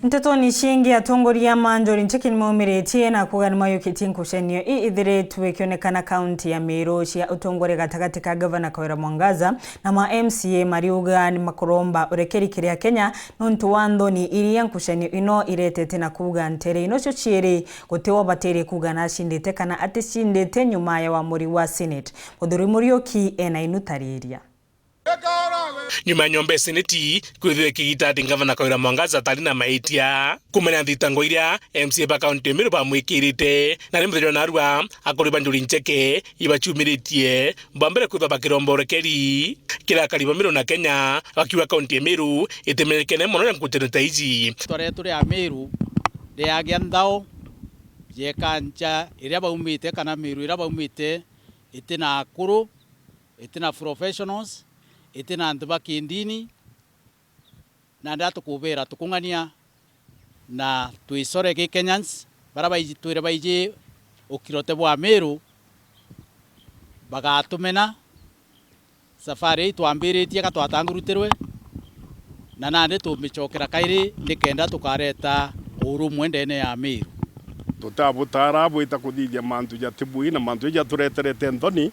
Nteto ni shingi atongeria Njûri Ncheke nimaumiretie na kuuga nimayũkĩtie ngucanio ithiretwo ikionekana kaunti ya MERU cia ũtongoria gatagati ka gavana Kawira Mwangaza na ma MCA BARIUGA ni makoromba urekeri kiria Kenya nontu wa nthoni iria ngucanio ino iretete na kuuga ntere ino cio cieri gũtĩ ũbataĩre kuuga na acindĩte kana atĩcindĩte nyuma ya wamũri wa Senate. Mũthuri Mũriũki ena inutariria. Nyuma nyombe SENETI kwithwe kigita gavana Kawira Mwangaza tarina maitia kumenya thitango iria MCA ba kaunti ya MERU bamwikirite na ni muthenya narua akoriba Njûri Ncheke ibachumiritie mbambere kwithwa bakiromba urekeri kira kariba MERU na Kenya wakiwa kaunti ya MERU itemenyekene muno na nkutano ta ici tore ya MERU de agiandao je kancha iria baumite kana MERU iria baumite itina akuru itina professionals itina antu bakindini na ndatu kubera tukungania na tuisore ke Kenyans baraba twire baije okirote bwa MERU bagatumena safari twambiritie katwatangurutirwe na nande tumichokera KAIRI ndikenda tukareta urumwe ndene ya MERU tutabutara bwita kuthithia mantu ya tibui na mantu ya tureterete nthoni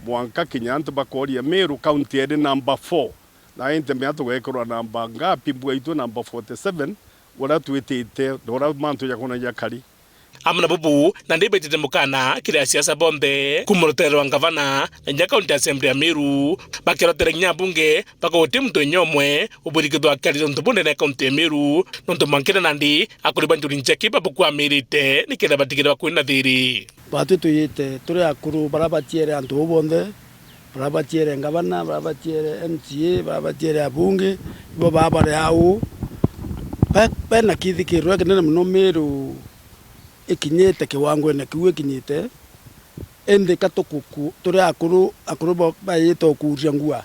mwanka kinyantu bakoria MERU county ede number 4 na intemea tugekorwa namba ngapi bwaitu number 47 wala tuitite dora mantu ya kuna ya kari amna bubu na ndibetete mukana kira siasa bonde kumurotero ngavana na kaunti assembly ya MERU bakirotera nyabunge bakote mto nyomwe uburikidwa kali ntubunde na kaunti ya MERU nonto mankira nandi akuriba Njûri Ncheke babukwa mirite nikira batikira kwina thiri batu tuyite turi akuru barabatiere antu bonde barabatiere ngavana barabatiere MCA barabatiere abunge bo babare au na kithikirwe kinene muno MERU ikinyete kiwango na kiwe kinyite ende katokuku turi akuru bayito kuria ngua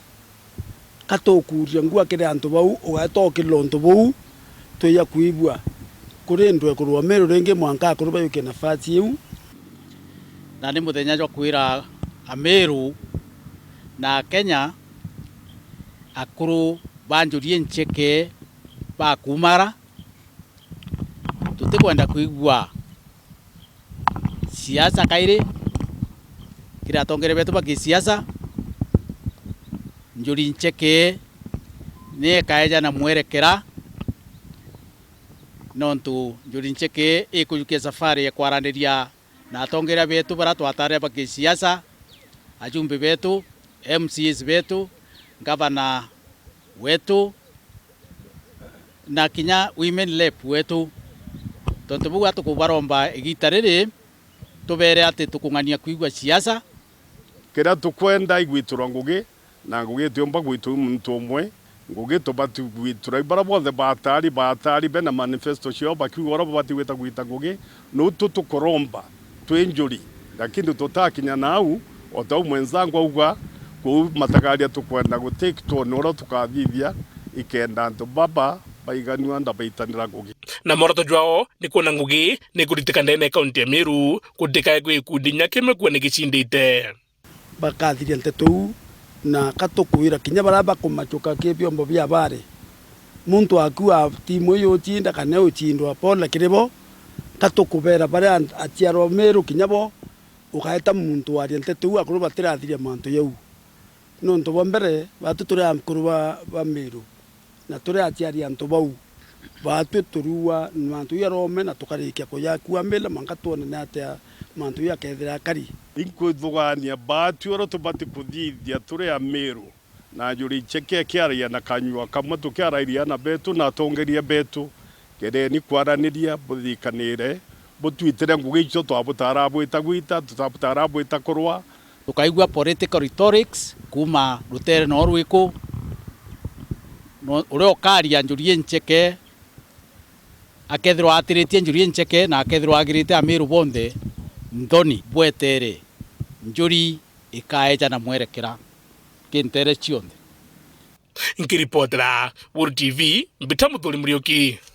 katokuria ngua kire antu bau ugatokilo ntu bau tuya kuibua kuri ndwe kurwa MERU renge mwanka akuru bayuke nafasi yu na ni muthenya jwa kwira MERU na Kenya akuru ba Njûri Ncheke ba kumara tutikwenda kuigua siasa KAIRI kira atongere betu ba kisiasa Njûri Ncheke ne kaeja na mwerekera nontu Njûri Ncheke ikuyukia safari ya kwaranĩria na atongeria betu bara twatare ba kisiasa ajumbe betu MCs betu gavana wetu na kinya women rep wetu tontu buga tukubaromba igitariri tubere ati tukungania kuigwa siasa kira tukwenda igwitura ngugi na ngugi tiomba gwitu muntu umwe ngugi tubatu gwitura bara bothe batari bena manifesto cio bakiugora bati gwita gwita ngugi no tukoromba twi Njûri lakini tutakinya nau otau mwenzangu auga ku matagaria tukwenda gutake to noro tukathithia ikenda ntu baba baiganwa ndabaitanira ngugi na moroto jwao ni kuona ngugi ni kuritika ndene kaunti ya MERU kutika gwikudinya kimekwa ni gicindite bakathiria ntetu na katukuira kinya baraba kumachuka kibyombo bya bare muntu akua timu yo chinda kana uchindwa pola kirebo katukubera bare atiaro MERU kinyabo ukaeta muntu ari ntetu akuru batirathiria mantu yau nonto bombere batutura akuru ba MERU na tore atiari antu bau batu turua mantu ya rome na tukarikia ko ya kuambela mankatone na atia mantu ya kethira kari inkuthugania batu ro tubati kuthithia tore ya MERU na Njûri Ncheke kiaria na kanyua kamwe tukiarairia na betu na atongeria betu kede ni kwaraniria buthikanire butwitire ngugi icio twabutara bwita gwita tutabutara bwita kurwa tukaigua political rhetorics kuma rutere no rwiko ule okaria Njûri Ncheke akethirwa atiritie Njûri Ncheke na akethirwa agirite MERU bonde nthoni bwetere Njûri ikaeja na mwerekera kintere cionde nkiripotera World TV mbita Mũthuri Mũriũki.